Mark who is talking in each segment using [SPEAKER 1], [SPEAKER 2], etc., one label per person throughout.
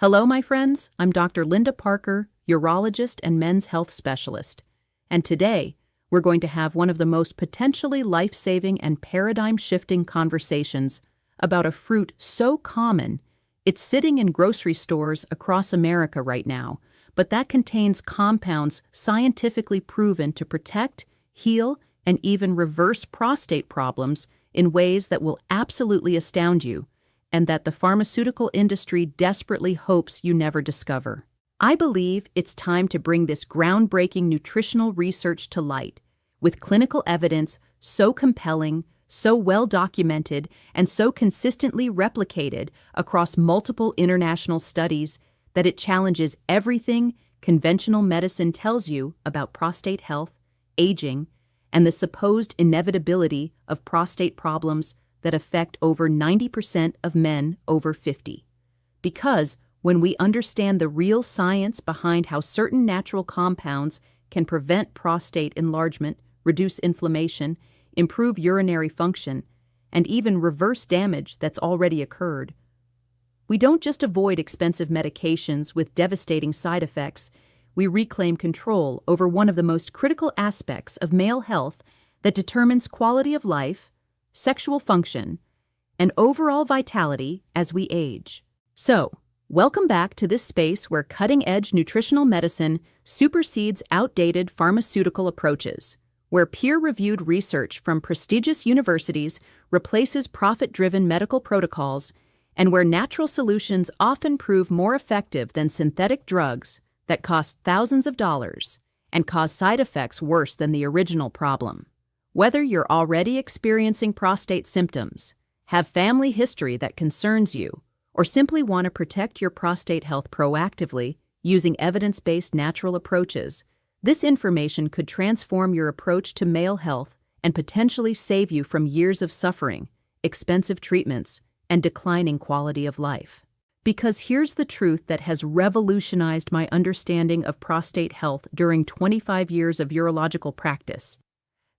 [SPEAKER 1] Hello, my friends. I'm Dr. Linda Parker, urologist and men's health specialist. And today, we're going to have one of the most potentially life-saving and paradigm-shifting conversations about a fruit so common, it's sitting in grocery stores across America right now, but that contains compounds scientifically proven to protect, heal, and even reverse prostate problems in ways that will absolutely astound you, and that the pharmaceutical industry desperately hopes you never discover. I believe it's time to bring this groundbreaking nutritional research to light, with clinical evidence so compelling, so well documented, and so consistently replicated across multiple international studies that it challenges everything conventional medicine tells you about prostate health, aging, and the supposed inevitability of prostate problems that affect over 90% of men over 50. Because when we understand the real science behind how certain natural compounds can prevent prostate enlargement, reduce inflammation, improve urinary function, and even reverse damage that's already occurred, we don't just avoid expensive medications with devastating side effects, we reclaim control over one of the most critical aspects of male health that determines quality of life, sexual function, and overall vitality as we age. So, welcome back to this space where cutting-edge nutritional medicine supersedes outdated pharmaceutical approaches, where peer-reviewed research from prestigious universities replaces profit-driven medical protocols, and where natural solutions often prove more effective than synthetic drugs that cost thousands of dollars and cause side effects worse than the original problem. Whether you're already experiencing prostate symptoms, have family history that concerns you, or simply want to protect your prostate health proactively using evidence-based natural approaches, this information could transform your approach to male health and potentially save you from years of suffering, expensive treatments, and declining quality of life. Because here's the truth that has revolutionized my understanding of prostate health during 25 years of urological practice.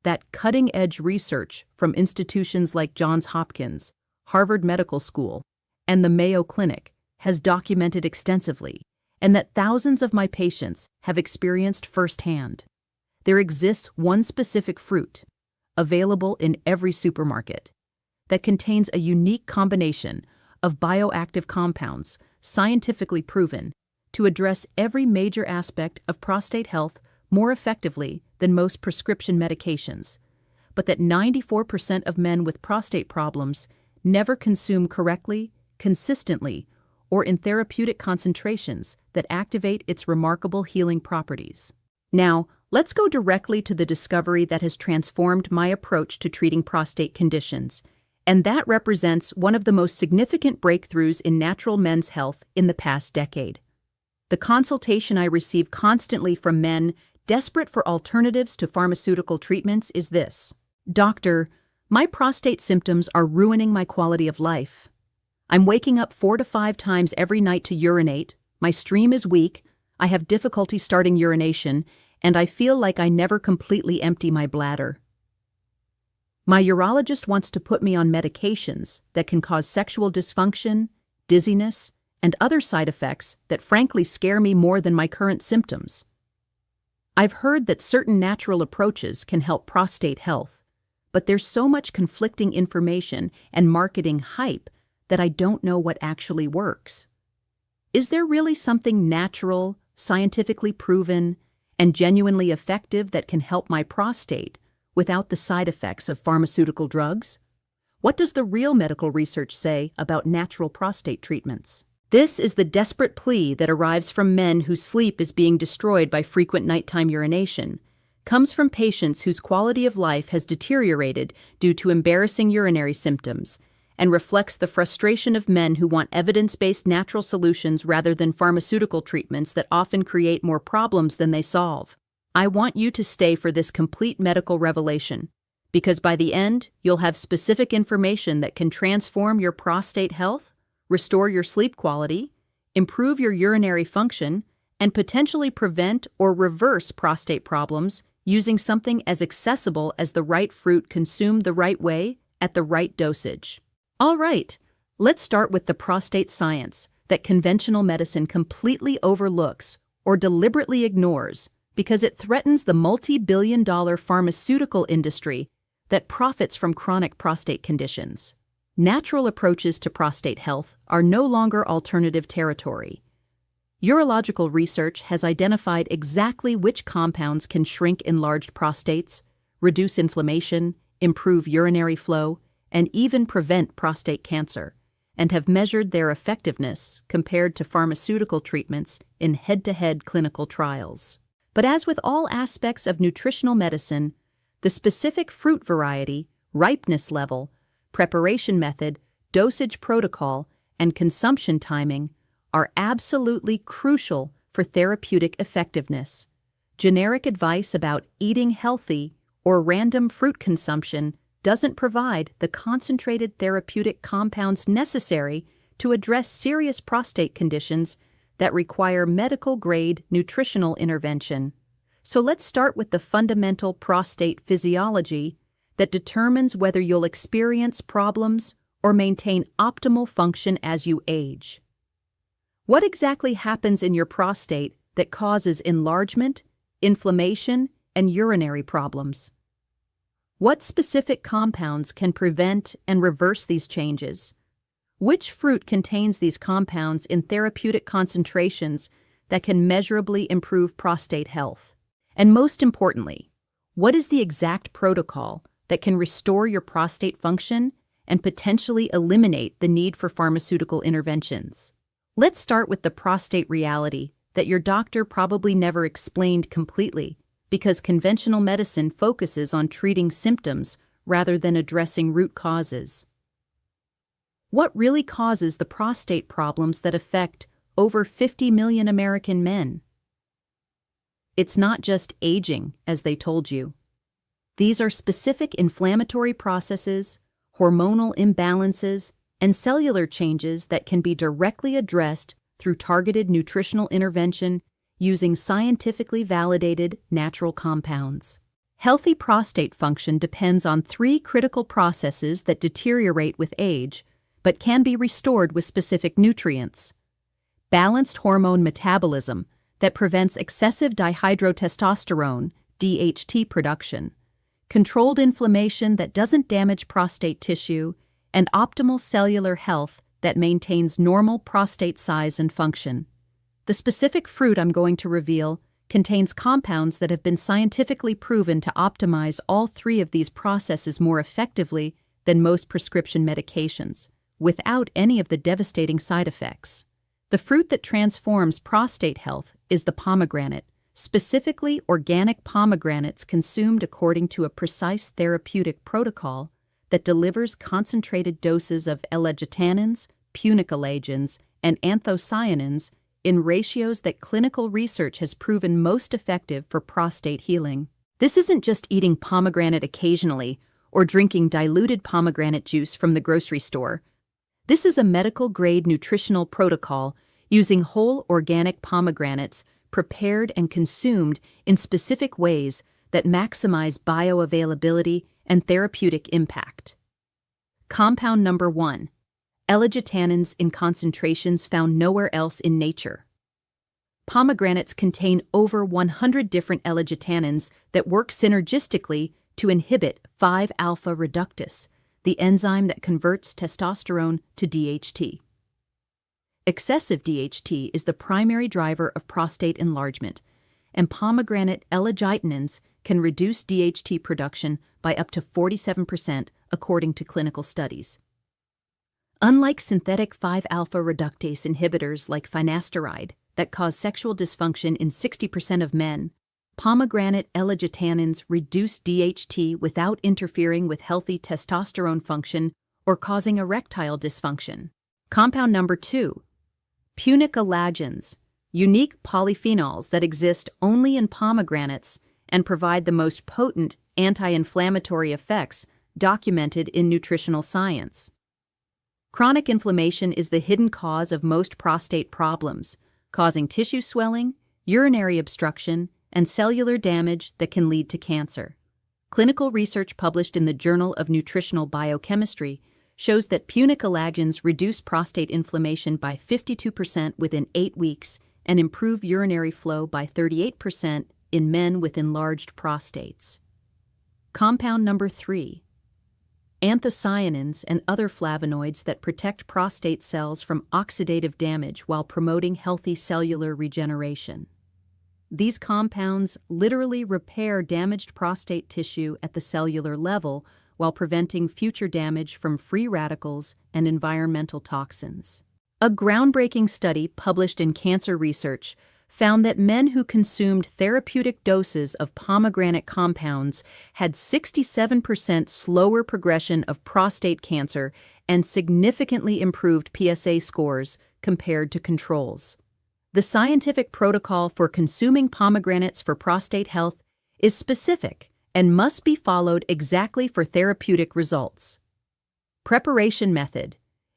[SPEAKER 1] That cutting-edge research from institutions like Johns Hopkins, Harvard Medical School, and the Mayo Clinic has documented extensively, and that thousands of my patients have experienced firsthand. There exists one specific fruit, available in every supermarket, that contains a unique combination of bioactive compounds scientifically proven to address every major aspect of prostate health more effectively than most prescription medications, but that 94% of men with prostate problems never consume correctly, consistently, or in therapeutic concentrations that activate its remarkable healing properties. Now, let's go directly to the discovery that has transformed my approach to treating prostate conditions, and that represents one of the most significant breakthroughs in natural men's health in the past decade. The consultation I receive constantly from men desperate for alternatives to pharmaceutical treatments is this: Doctor, my prostate symptoms are ruining my quality of life. I'm waking up 4 to 5 times every night to urinate, my stream is weak, I have difficulty starting urination, and I feel like I never completely empty my bladder. My urologist wants to put me on medications that can cause sexual dysfunction, dizziness, and other side effects that frankly scare me more than my current symptoms. I've heard that certain natural approaches can help prostate health, but there's so much conflicting information and marketing hype that I don't know what actually works. Is there really something natural, scientifically proven, and genuinely effective that can help my prostate without the side effects of pharmaceutical drugs? What does the real medical research say about natural prostate treatments? This is the desperate plea that arrives from men whose sleep is being destroyed by frequent nighttime urination, comes from patients whose quality of life has deteriorated due to embarrassing urinary symptoms, and reflects the frustration of men who want evidence-based natural solutions rather than pharmaceutical treatments that often create more problems than they solve. I want you to stay for this complete medical revelation, because by the end, you'll have specific information that can transform your prostate health, restore your sleep quality, improve your urinary function, and potentially prevent or reverse prostate problems using something as accessible as the right fruit consumed the right way at the right dosage. All right, let's start with the prostate science, that conventional medicine completely overlooks or deliberately ignores because it threatens the multi-billion-dollar pharmaceutical industry that profits from chronic prostate conditions. Natural approaches to prostate health are no longer alternative territory. Urological research has identified exactly which compounds can shrink enlarged prostates, reduce inflammation, improve urinary flow, and even prevent prostate cancer, and have measured their effectiveness compared to pharmaceutical treatments in head-to-head clinical trials. But as with all aspects of nutritional medicine, the specific fruit variety, ripeness level, preparation method, dosage protocol, and consumption timing are absolutely crucial for therapeutic effectiveness. Generic advice about eating healthy or random fruit consumption doesn't provide the concentrated therapeutic compounds necessary to address serious prostate conditions that require medical-grade nutritional intervention. So let's start with the fundamental prostate physiology that determines whether you'll experience problems or maintain optimal function as you age. What exactly happens in your prostate that causes enlargement, inflammation, and urinary problems? What specific compounds can prevent and reverse these changes? Which fruit contains these compounds in therapeutic concentrations that can measurably improve prostate health? And most importantly, what is the exact protocol that can restore your prostate function and potentially eliminate the need for pharmaceutical interventions? Let's start with the prostate reality that your doctor probably never explained completely, because conventional medicine focuses on treating symptoms rather than addressing root causes. What really causes the prostate problems that affect over 50 million American men? It's not just aging, as they told you. These are specific inflammatory processes, hormonal imbalances, and cellular changes that can be directly addressed through targeted nutritional intervention using scientifically validated natural compounds. Healthy prostate function depends on 3 critical processes that deteriorate with age, but can be restored with specific nutrients. Balanced hormone metabolism that prevents excessive dihydrotestosterone, DHT production, controlled inflammation that doesn't damage prostate tissue, and optimal cellular health that maintains normal prostate size and function. The specific fruit I'm going to reveal contains compounds that have been scientifically proven to optimize all 3 of these processes more effectively than most prescription medications, without any of the devastating side effects. The fruit that transforms prostate health is the pomegranate, specifically organic pomegranates consumed according to a precise therapeutic protocol that delivers concentrated doses of L-argitannins, punicolagens, and anthocyanins in ratios that clinical research has proven most effective for prostate healing. This isn't just eating pomegranate occasionally or drinking diluted pomegranate juice from the grocery store. This is a medical-grade nutritional protocol using whole organic pomegranates prepared and consumed in specific ways that maximize bioavailability and therapeutic impact. Compound number 1. L-argitannins in concentrations found nowhere else in nature. Pomegranates contain over 100 different L-argitannins that work synergistically to inhibit 5-alpha reductase, the enzyme that converts testosterone to DHT. Excessive DHT is the primary driver of prostate enlargement, and pomegranate L-argitannins can reduce DHT production by up to 47% according to clinical studies. Unlike synthetic 5-alpha reductase inhibitors like finasteride that cause sexual dysfunction in 60% of men, pomegranate L-argitannins reduce DHT without interfering with healthy testosterone function or causing erectile dysfunction. Compound number 2. Punicolagens, unique polyphenols that exist only in pomegranates and provide the most potent anti-inflammatory effects documented in nutritional science. Chronic inflammation is the hidden cause of most prostate problems, causing tissue swelling, urinary obstruction, and cellular damage that can lead to cancer. Clinical research published in the Journal of Nutritional Biochemistry shows that punicolagens reduce prostate inflammation by 52% within 8 weeks and improve urinary flow by 38% in men with enlarged prostates. Compound number 3. Anthocyanins and other flavonoids that protect prostate cells from oxidative damage while promoting healthy cellular regeneration. These compounds literally repair damaged prostate tissue at the cellular level while preventing future damage from free radicals and environmental toxins. A groundbreaking study published in Cancer Research found that men who consumed therapeutic doses of pomegranate compounds had 67% slower progression of prostate cancer and significantly improved PSA scores compared to controls. The scientific protocol for consuming pomegranates for prostate health is specific and must be followed exactly for therapeutic results. Preparation method: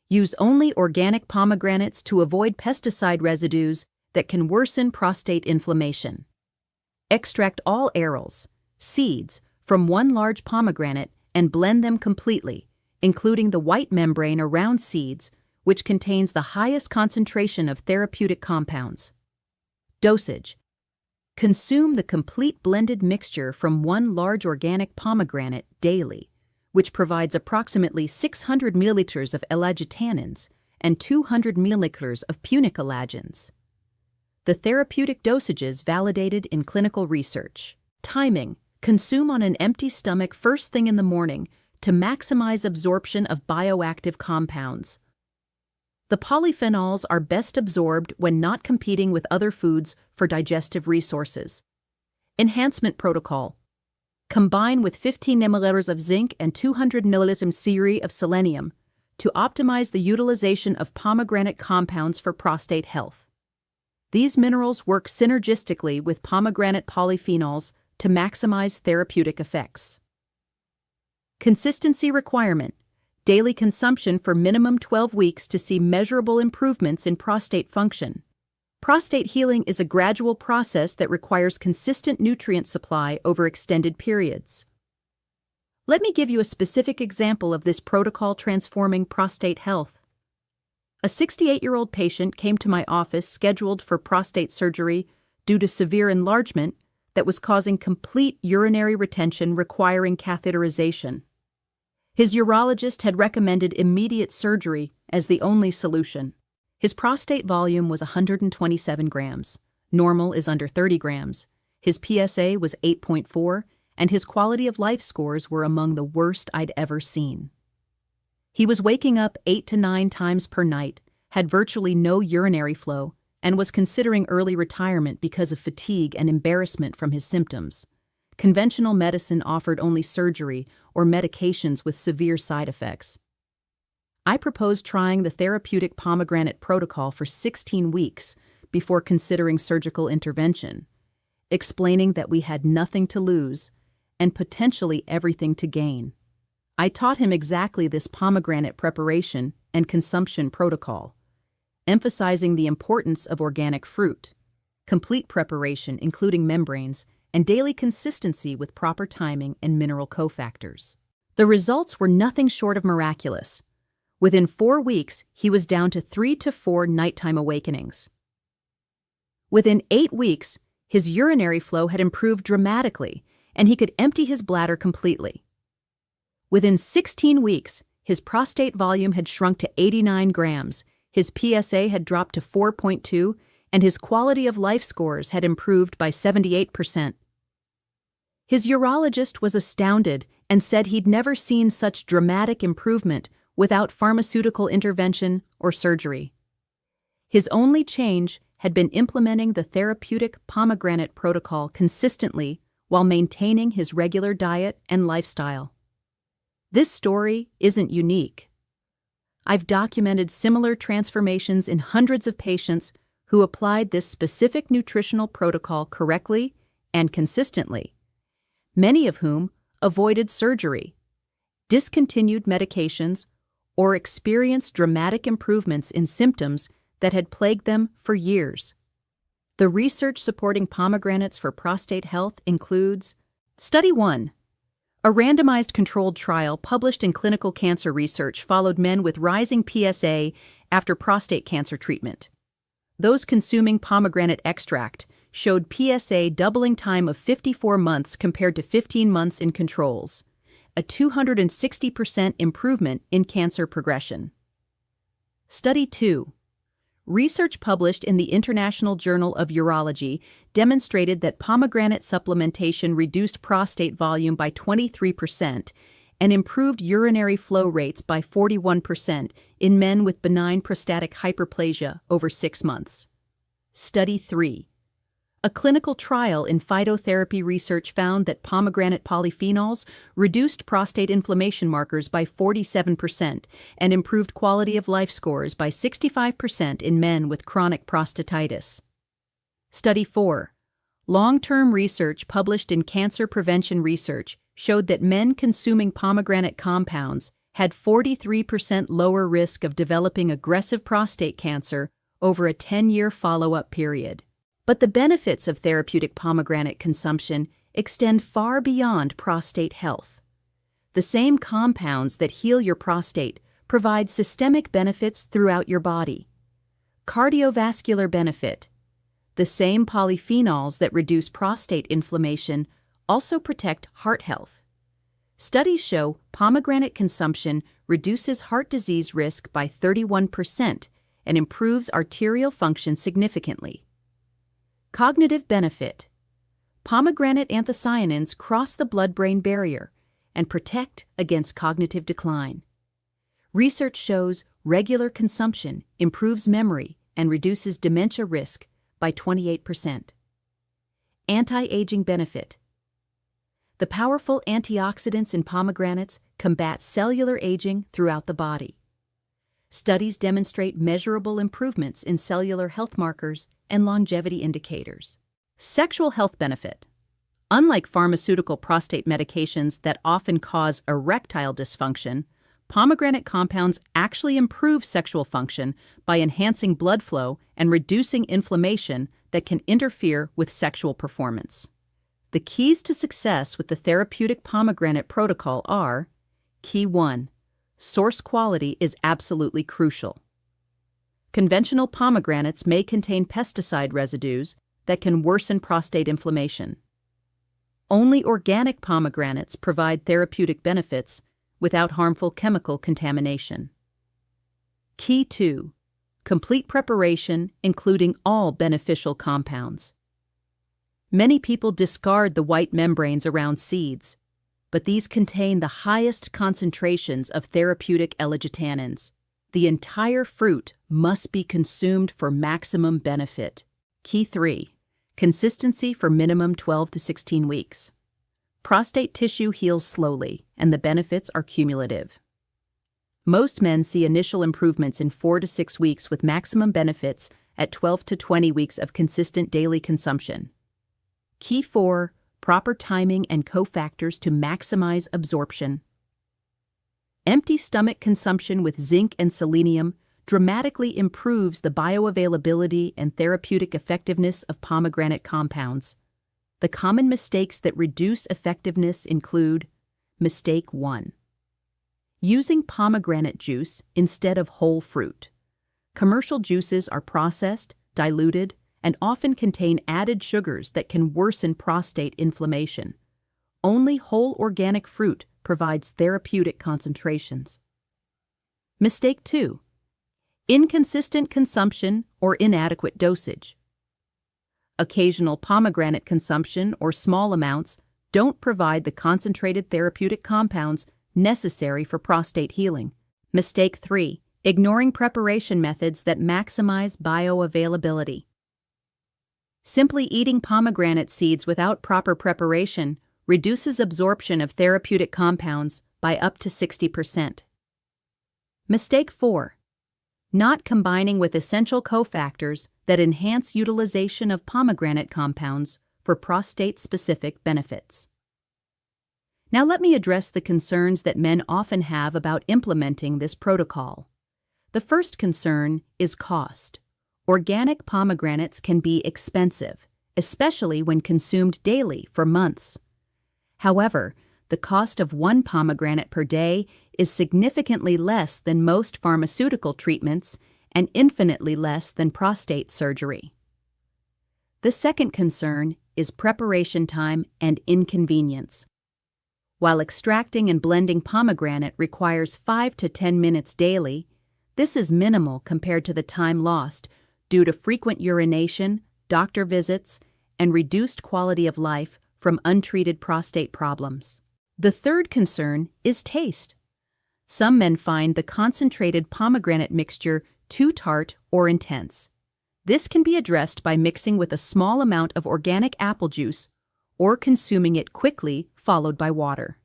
[SPEAKER 1] use only organic pomegranates to avoid pesticide residues that can worsen prostate inflammation. Extract all arils, seeds, from one large pomegranate and blend them completely, including the white membrane around seeds, which contains the highest concentration of therapeutic compounds. Dosage: consume the complete blended mixture from one large organic pomegranate daily, which provides approximately 600 milliliters of elagitanins and 200 milliliters of punicolagens. The therapeutic dosages validated in clinical research. Timing: consume on an empty stomach first thing in the morning to maximize absorption of bioactive compounds. The polyphenols are best absorbed when not competing with other foods for digestive resources. Enhancement protocol: combine with 15 milliliters of zinc and 200 milliliters of selenium to optimize the utilization of pomegranate compounds for prostate health. These minerals work synergistically with pomegranate polyphenols to maximize therapeutic effects. Consistency requirement: daily consumption for minimum 12 weeks to see measurable improvements in prostate function. Prostate healing is a gradual process that requires consistent nutrient supply over extended periods. Let me give you a specific example of this protocol transforming prostate health. A 68-year-old patient came to my office scheduled for prostate surgery due to severe enlargement that was causing complete urinary retention requiring catheterization. His urologist had recommended immediate surgery as the only solution. His prostate volume was 127 grams. Normal is under 30 grams. His PSA was 8.4, and his quality of life scores were among the worst I'd ever seen. He was waking up 8 to 9 times per night, had virtually no urinary flow, and was considering early retirement because of fatigue and embarrassment from his symptoms. Conventional medicine offered only surgery or medications with severe side effects. I proposed trying the therapeutic pomegranate protocol for 16 weeks before considering surgical intervention, explaining that we had nothing to lose and potentially everything to gain. I taught him exactly this pomegranate preparation and consumption protocol, emphasizing the importance of organic fruit, complete preparation including membranes, and daily consistency with proper timing and mineral cofactors. The results were nothing short of miraculous. Within 4 weeks, he was down to 3 to 4 nighttime awakenings. Within 8 weeks, his urinary flow had improved dramatically, and he could empty his bladder completely. Within 16 weeks, his prostate volume had shrunk to 89 grams, his PSA had dropped to 4.2, and his quality of life scores had improved by 78%. His urologist was astounded and said he'd never seen such dramatic improvement without pharmaceutical intervention or surgery. His only change had been implementing the therapeutic pomegranate protocol consistently while maintaining his regular diet and lifestyle. This story isn't unique. I've documented similar transformations in hundreds of patients who applied this specific nutritional protocol correctly and consistently, many of whom avoided surgery, discontinued medications, or experienced dramatic improvements in symptoms that had plagued them for years. The research supporting pomegranates for prostate health includes Study 1. A randomized controlled trial published in Clinical Cancer Research followed men with rising PSA after prostate cancer treatment. Those consuming pomegranate extract showed PSA doubling time of 54 months compared to 15 months in controls, a 260% improvement in cancer progression. Study 2. Research published in the International Journal of Urology demonstrated that pomegranate supplementation reduced prostate volume by 23% and improved urinary flow rates by 41% in men with benign prostatic hyperplasia over 6 months. Study 3. A clinical trial in phytotherapy research found that pomegranate polyphenols reduced prostate inflammation markers by 47% and improved quality of life scores by 65% in men with chronic prostatitis. Study 4. Long-term research published in Cancer Prevention Research showed that men consuming pomegranate compounds had 43% lower risk of developing aggressive prostate cancer over a 10-year follow-up period. But the benefits of therapeutic pomegranate consumption extend far beyond prostate health. The same compounds that heal your prostate provide systemic benefits throughout your body. Cardiovascular benefit. The same polyphenols that reduce prostate inflammation also protect heart health. Studies show pomegranate consumption reduces heart disease risk by 31% and improves arterial function significantly. Cognitive benefit. Pomegranate anthocyanins cross the blood-brain barrier and protect against cognitive decline. Research shows regular consumption improves memory and reduces dementia risk by 28%. Anti-aging benefit. The powerful antioxidants in pomegranates combat cellular aging throughout the body. Studies demonstrate measurable improvements in cellular health markers and longevity indicators. Sexual health benefit. Unlike pharmaceutical prostate medications that often cause erectile dysfunction, pomegranate compounds actually improve sexual function by enhancing blood flow and reducing inflammation that can interfere with sexual performance. The keys to success with the therapeutic pomegranate protocol are: Key 1. Source quality is absolutely crucial. Conventional pomegranates may contain pesticide residues that can worsen prostate inflammation. Only organic pomegranates provide therapeutic benefits without harmful chemical contamination. Key 2. Complete preparation, including all beneficial compounds. Many people discard the white membranes around seeds, but these contain the highest concentrations of therapeutic L-glutathione. The entire fruit must be consumed for maximum benefit. Key 3. Consistency for minimum 12 to 16 weeks. Prostate tissue heals slowly, and the benefits are cumulative. Most men see initial improvements in 4 to 6 weeks with maximum benefits at 12 to 20 weeks of consistent daily consumption. Key 4. Proper timing and cofactors to maximize absorption. Empty stomach consumption with zinc and selenium dramatically improves the bioavailability and therapeutic effectiveness of pomegranate compounds. The common mistakes that reduce effectiveness include: Mistake 1. Using pomegranate juice instead of whole fruit. Commercial juices are processed, diluted, and often contain added sugars that can worsen prostate inflammation. Only whole organic fruit provides therapeutic concentrations. Mistake 2. Inconsistent consumption or inadequate dosage. Occasional pomegranate consumption or small amounts don't provide the concentrated therapeutic compounds necessary for prostate healing. Mistake 3. Ignoring preparation methods that maximize bioavailability. Simply eating pomegranate seeds without proper preparation reduces absorption of therapeutic compounds by up to 60%. Mistake 4. Not combining with essential cofactors that enhance utilization of pomegranate compounds for prostate-specific benefits. Now let me address the concerns that men often have about implementing this protocol. The first concern is cost. Organic pomegranates can be expensive, especially when consumed daily for months. However, the cost of one pomegranate per day is significantly less than most pharmaceutical treatments and infinitely less than prostate surgery. The second concern is preparation time and inconvenience. While extracting and blending pomegranate requires 5 to 10 minutes daily, this is minimal compared to the time lost due to frequent urination, doctor visits, and reduced quality of life from untreated prostate problems. The third concern is taste. Some men find the concentrated pomegranate mixture too tart or intense. This can be addressed by mixing with a small amount of organic apple juice or consuming it quickly, followed by water.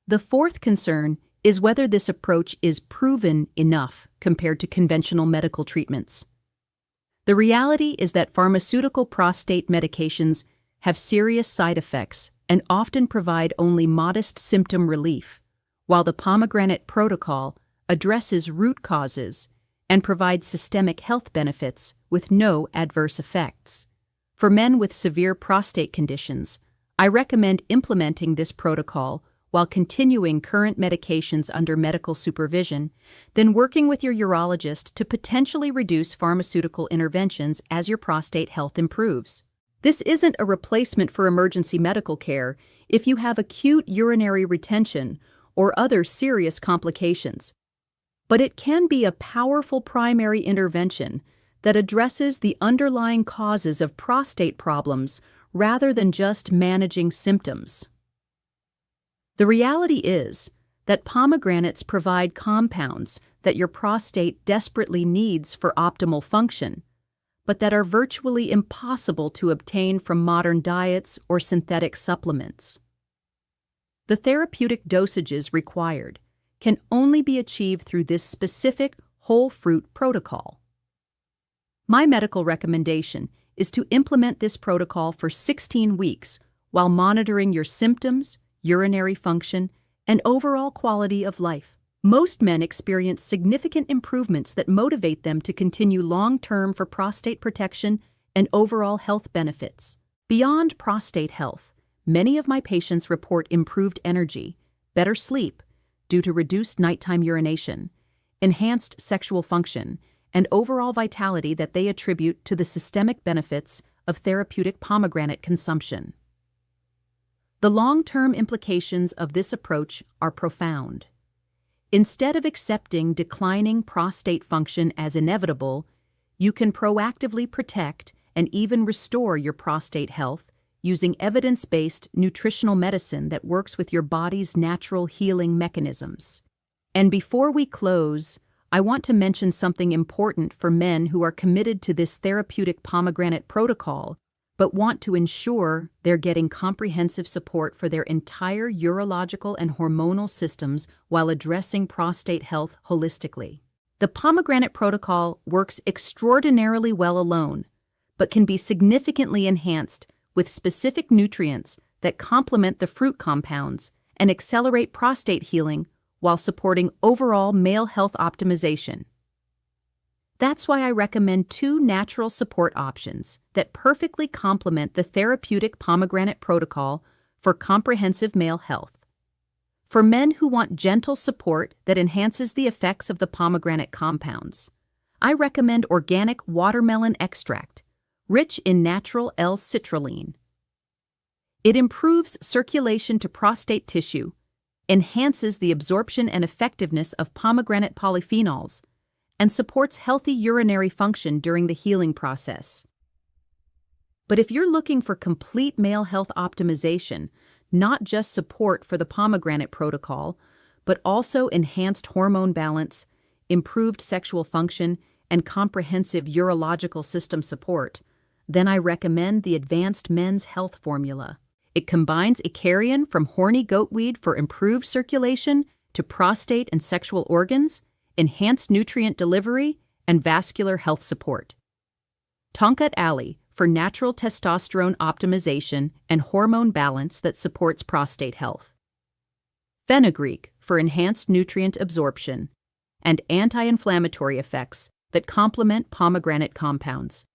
[SPEAKER 1] The fourth concern is whether this approach is proven enough compared to conventional medical treatments. The reality is that pharmaceutical prostate medications have serious side effects and often provide only modest symptom relief, while the pomegranate protocol addresses root causes and provides systemic health benefits with no adverse effects. For men with severe prostate conditions, I recommend implementing this protocol while continuing current medications under medical supervision, then working with your urologist to potentially reduce pharmaceutical interventions as your prostate health improves. This isn't a replacement for emergency medical care if you have acute urinary retention or other serious complications, but it can be a powerful primary intervention that addresses the underlying causes of prostate problems rather than just managing symptoms. The reality is that pomegranates provide compounds that your prostate desperately needs for optimal function, but that are virtually impossible to obtain from modern diets or synthetic supplements. The therapeutic dosages required can only be achieved through this specific whole fruit protocol. My medical recommendation is to implement this protocol for 16 weeks while monitoring your symptoms, urinary function, and overall quality of life. Most men experience significant improvements that motivate them to continue long-term for prostate protection and overall health benefits. Beyond prostate health, many of my patients report improved energy, better sleep due to reduced nighttime urination, enhanced sexual function, and overall vitality that they attribute to the systemic benefits of therapeutic pomegranate consumption. The long-term implications of this approach are profound. Instead of accepting declining prostate function as inevitable, you can proactively protect and even restore your prostate health using evidence-based nutritional medicine that works with your body's natural healing mechanisms. And before we close, I want to mention something important for men who are committed to this therapeutic pomegranate protocol but want to ensure they're getting comprehensive support for their entire urological and hormonal systems while addressing prostate health holistically. The pomegranate protocol works extraordinarily well alone, but can be significantly enhanced with specific nutrients that complement the fruit compounds and accelerate prostate healing while supporting overall male health optimization. That's why I recommend 2 natural support options that perfectly complement the therapeutic pomegranate protocol for comprehensive male health. For men who want gentle support that enhances the effects of the pomegranate compounds, I recommend organic watermelon extract, rich in natural L-citrulline. It improves circulation to prostate tissue, enhances the absorption and effectiveness of pomegranate polyphenols, and supports healthy urinary function during the healing process. But if you're looking for complete male health optimization, not just support for the pomegranate protocol, but also enhanced hormone balance, improved sexual function, and comprehensive urological system support, then I recommend the Advanced Men's Health Formula. It combines Icarian from horny goatweed for improved circulation to prostate and sexual organs, enhanced nutrient delivery, and vascular health support. Tonkat Ali for natural testosterone optimization and hormone balance that supports prostate health. Fenugreek for enhanced nutrient absorption and anti-inflammatory effects that complement pomegranate compounds.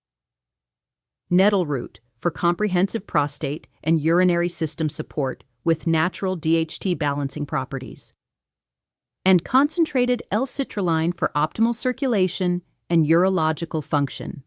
[SPEAKER 1] Nettle root for comprehensive prostate and urinary system support with natural DHT balancing properties, and concentrated L-citrulline for optimal circulation and urological function.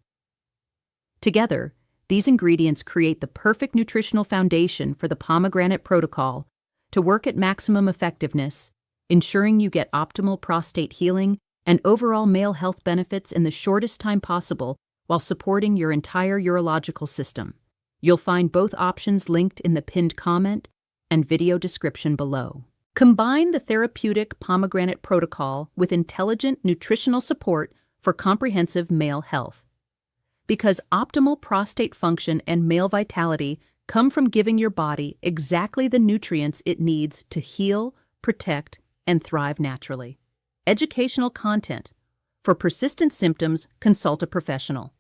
[SPEAKER 1] Together, these ingredients create the perfect nutritional foundation for the pomegranate protocol to work at maximum effectiveness, ensuring you get optimal prostate healing and overall male health benefits in the shortest time possible while supporting your entire urological system. You'll find both options linked in the pinned comment and video description below. Combine the therapeutic pomegranate protocol with intelligent nutritional support for comprehensive male health. Because optimal prostate function and male vitality come from giving your body exactly the nutrients it needs to heal, protect, and thrive naturally. Educational content. For persistent symptoms, consult a professional.